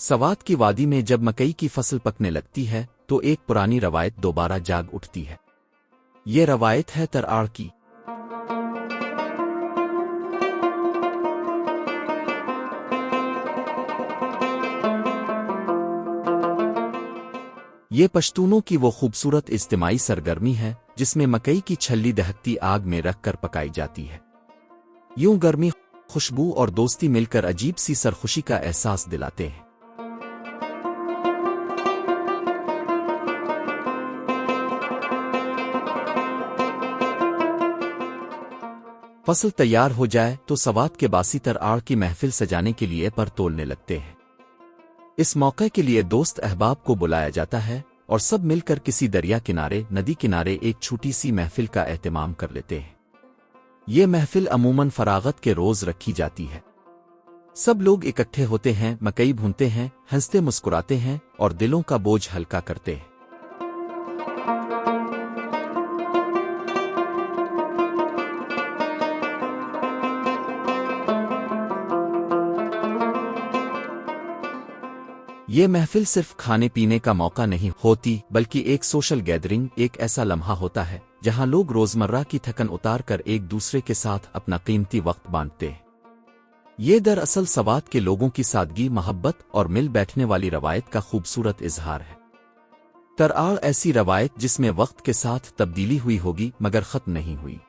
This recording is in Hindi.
सवात की वादी में जब मकई की फसल पकने लगती है तो एक पुरानी रवायत दोबारा जाग उठती है। ये रवायत है तरआड़ की। ये पश्तूनों की वो खूबसूरत इज्तिमाई सरगर्मी है जिसमें मकई की छल्ली दहकती आग में रखकर पकाई जाती है। यूं गर्मी, खुशबू और दोस्ती मिलकर अजीब सी सरखुशी का एहसास दिलाते हैं। फसल तैयार हो जाए तो सवात के बासी तरआड़ की महफिल सजाने के लिए पर तोलने लगते हैं। इस मौके के लिए दोस्त अहबाब को बुलाया जाता है और सब मिलकर किसी दरिया किनारे, नदी किनारे एक छोटी सी महफिल का एहतमाम कर लेते हैं। ये महफिल अमूमन फरागत के रोज रखी जाती है। सब लोग इकट्ठे होते हैं, मकई भूनते हैं, हंसते मुस्कुराते हैं और दिलों का बोझ हल्का करते हैं। ये महफिल सिर्फ खाने पीने का मौका नहीं होती बल्कि एक सोशल गैदरिंग, एक ऐसा लम्हा होता है जहां लोग रोजमर्रा की थकन उतार कर एक दूसरे के साथ अपना कीमती वक्त बांटते हैं। ये दरअसल सवात के लोगों की सादगी, मोहब्बत और मिल बैठने वाली रवायत का खूबसूरत इजहार है। तरआड़ ऐसी रवायत जिसमें वक्त के साथ तब्दीली हुई होगी मगर खत्म नहीं हुई।